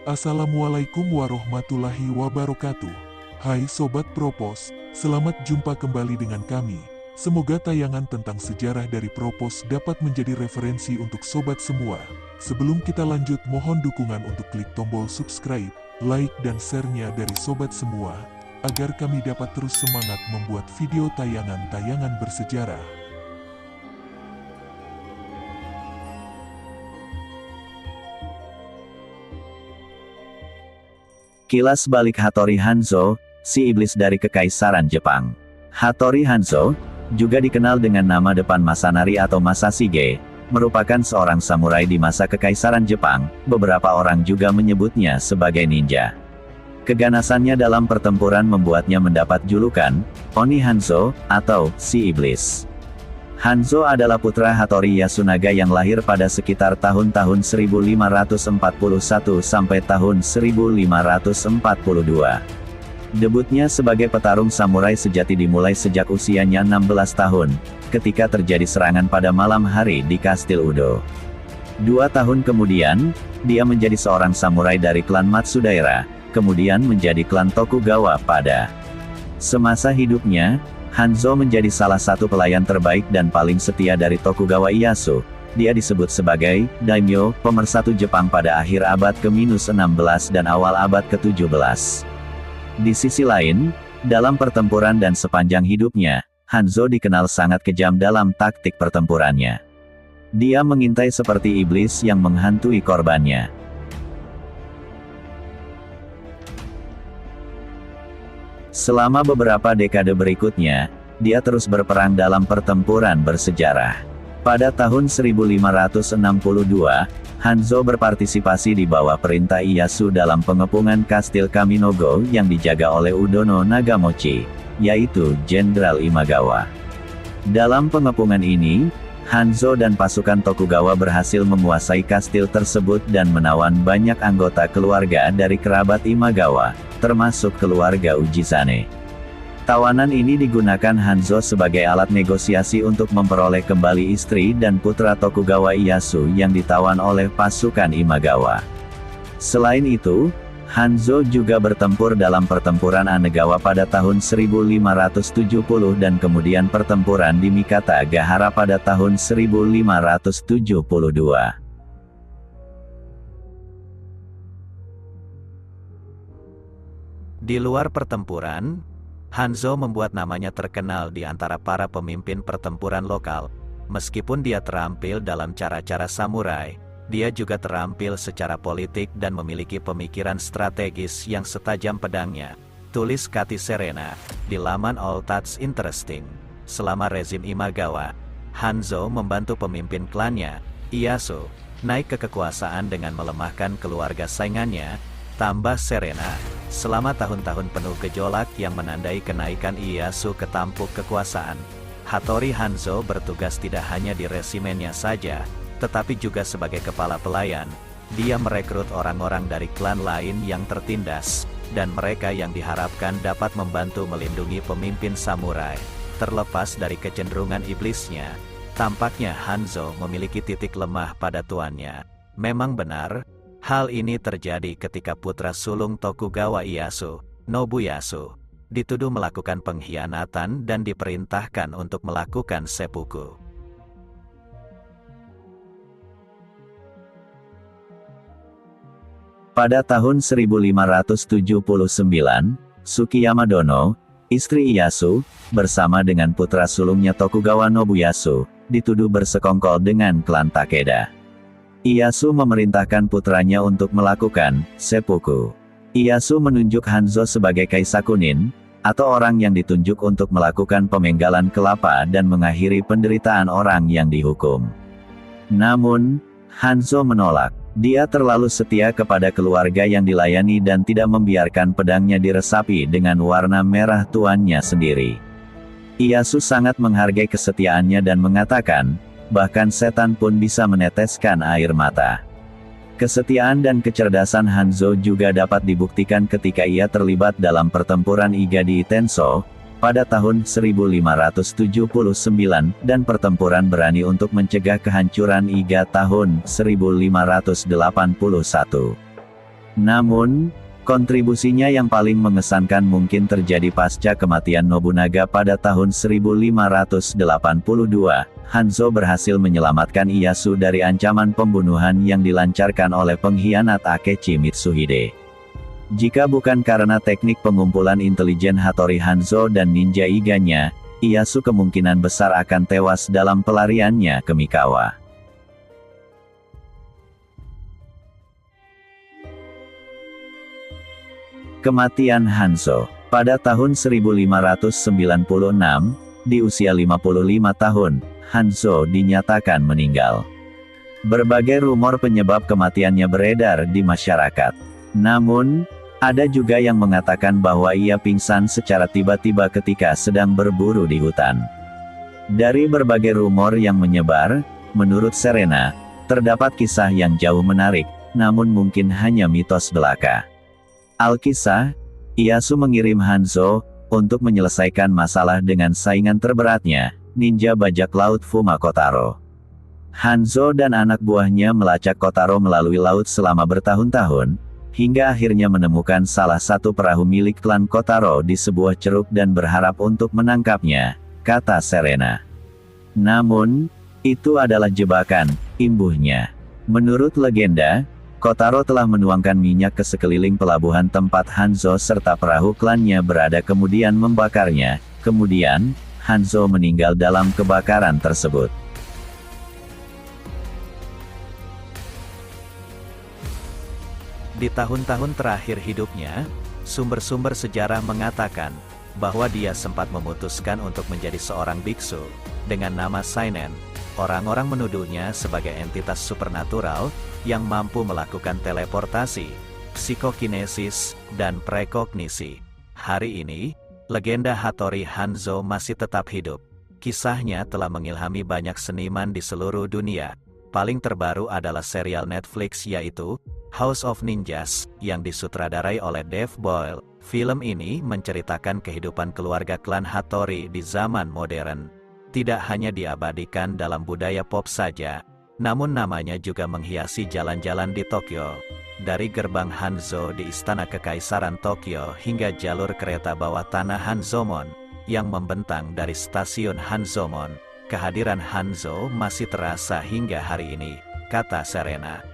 Assalamualaikum warahmatullahi wabarakatuh. Hai Sobat Propos, selamat jumpa kembali dengan kami. Semoga tayangan tentang sejarah dari Propos dapat menjadi referensi untuk sobat semua. Sebelum kita lanjut, mohon dukungan untuk klik tombol subscribe, like dan share-nya dari sobat semua, agar kami dapat terus semangat membuat video tayangan-tayangan bersejarah. Kilas balik Hattori Hanzo, si iblis dari Kekaisaran Jepang. Hattori Hanzo, juga dikenal dengan nama depan Masanari atau Masashige, merupakan seorang samurai di masa Kekaisaran Jepang. Beberapa orang juga menyebutnya sebagai ninja. Keganasannya dalam pertempuran membuatnya mendapat julukan Oni Hanzo atau si iblis. Hanzo adalah putra Hattori Yasunaga yang lahir pada sekitar tahun-tahun 1541 sampai tahun 1542. Debutnya sebagai petarung samurai sejati dimulai sejak usianya 16 tahun, ketika terjadi serangan pada malam hari di Kastil Udo. 2 tahun kemudian, dia menjadi seorang samurai dari klan Matsudaira, kemudian menjadi klan Tokugawa pada semasa hidupnya. Hanzo menjadi salah satu pelayan terbaik dan paling setia dari Tokugawa Ieyasu. Dia disebut sebagai daimyo, pemersatu Jepang pada akhir abad ke-16 dan awal abad ke-17. Di sisi lain, dalam pertempuran dan sepanjang hidupnya, Hanzo dikenal sangat kejam dalam taktik pertempurannya. Dia mengintai seperti iblis yang menghantui korbannya. Selama beberapa dekade berikutnya, dia terus berperang dalam pertempuran bersejarah. Pada tahun 1562, Hanzo berpartisipasi di bawah perintah Ieyasu dalam pengepungan Kastil Kaminogo yang dijaga oleh Udono Nagamochi, yaitu Jenderal Imagawa. Dalam pengepungan ini, Hanzo dan pasukan Tokugawa berhasil menguasai kastil tersebut dan menawan banyak anggota keluarga dari kerabat Imagawa, termasuk keluarga Ujizane. Tawanan ini digunakan Hanzo sebagai alat negosiasi untuk memperoleh kembali istri dan putra Tokugawa Ieyasu yang ditawan oleh pasukan Imagawa. Selain itu, Hanzo juga bertempur dalam pertempuran Anegawa pada tahun 1570 dan kemudian pertempuran di Mikatagahara pada tahun 1572. Di luar pertempuran, Hanzo membuat namanya terkenal di antara para pemimpin pertempuran lokal. Meskipun dia terampil dalam cara-cara samurai, dia juga terampil secara politik dan memiliki pemikiran strategis yang setajam pedangnya. Tulis Kati Serena, di laman All That's Interesting. Selama rezim Imagawa, Hanzo membantu pemimpin klannya, Ieyasu, naik ke kekuasaan dengan melemahkan keluarga saingannya, tambah Serena. Selama tahun-tahun penuh gejolak yang menandai kenaikan Ieyasu ke tampuk kekuasaan, Hattori Hanzo bertugas tidak hanya di resimennya saja, tetapi juga sebagai kepala pelayan. Dia merekrut orang-orang dari klan lain yang tertindas, dan mereka yang diharapkan dapat membantu melindungi pemimpin samurai. Terlepas dari kecenderungan iblisnya, tampaknya Hanzo memiliki titik lemah pada tuannya. Memang benar, hal ini terjadi ketika putra sulung Tokugawa Ieyasu, Nobuyasu, dituduh melakukan pengkhianatan dan diperintahkan untuk melakukan seppuku. Pada tahun 1579, Tsukiyama Dono, istri Ieyasu, bersama dengan putra sulungnya Tokugawa Nobuyasu, dituduh bersekongkol dengan klan Takeda. Ieyasu memerintahkan putranya untuk melakukan seppuku. Ieyasu menunjuk Hanzo sebagai Kaisakunin, atau orang yang ditunjuk untuk melakukan pemenggalan kelapa dan mengakhiri penderitaan orang yang dihukum. Namun, Hanzo menolak. Dia terlalu setia kepada keluarga yang dilayani dan tidak membiarkan pedangnya diresapi dengan warna merah tuannya sendiri. Ieyasu sangat menghargai kesetiaannya dan mengatakan, bahkan setan pun bisa meneteskan air mata. Kesetiaan dan kecerdasan Hanzo juga dapat dibuktikan ketika ia terlibat dalam pertempuran Iga di Itenso, pada tahun 1579, dan pertempuran berani untuk mencegah kehancuran Iga tahun 1581. Namun, kontribusinya yang paling mengesankan mungkin terjadi pasca kematian Nobunaga pada tahun 1582. Hanzo berhasil menyelamatkan Ieyasu dari ancaman pembunuhan yang dilancarkan oleh pengkhianat Akechi Mitsuhide. Jika bukan karena teknik pengumpulan intelijen Hattori Hanzo dan ninja Iganya, Ieyasu kemungkinan besar akan tewas dalam pelariannya ke Mikawa. Kematian Hanzo. Pada tahun 1596, di usia 55 tahun, Hanzo dinyatakan meninggal. Berbagai rumor penyebab kematiannya beredar di masyarakat. Namun, ada juga yang mengatakan bahwa ia pingsan secara tiba-tiba ketika sedang berburu di hutan. Dari berbagai rumor yang menyebar, menurut Serena, terdapat kisah yang jauh menarik, namun mungkin hanya mitos belaka. Alkisah, Ieyasu mengirim Hanzo untuk menyelesaikan masalah dengan saingan terberatnya, ninja bajak laut Fuma Kotaro. Hanzo dan anak buahnya melacak Kotaro melalui laut selama bertahun-tahun, hingga akhirnya menemukan salah satu perahu milik klan Kotaro di sebuah ceruk dan berharap untuk menangkapnya, kata Serena. Namun, itu adalah jebakan, imbuhnya. Menurut legenda, Kotaro telah menuangkan minyak ke sekeliling pelabuhan tempat Hanzo serta perahu klannya berada kemudian membakarnya. Kemudian, Hanzo meninggal dalam kebakaran tersebut. Di tahun-tahun terakhir hidupnya, sumber-sumber sejarah mengatakan bahwa dia sempat memutuskan untuk menjadi seorang biksu dengan nama Seinen. Orang-orang menuduhnya sebagai entitas supernatural yang mampu melakukan teleportasi, psikokinesis, dan prekognisi. Hari ini, legenda Hattori Hanzo masih tetap hidup. Kisahnya telah mengilhami banyak seniman di seluruh dunia. Paling terbaru adalah serial Netflix yaitu House of Ninjas, yang disutradarai oleh Dave Boyle. Film ini menceritakan kehidupan keluarga klan Hattori di zaman modern. Tidak hanya diabadikan dalam budaya pop saja, namun namanya juga menghiasi jalan-jalan di Tokyo. Dari gerbang Hanzo di Istana Kekaisaran Tokyo hingga jalur kereta bawah tanah Hanzomon, yang membentang dari stasiun Hanzomon, kehadiran Hanzo masih terasa hingga hari ini, kata Serena.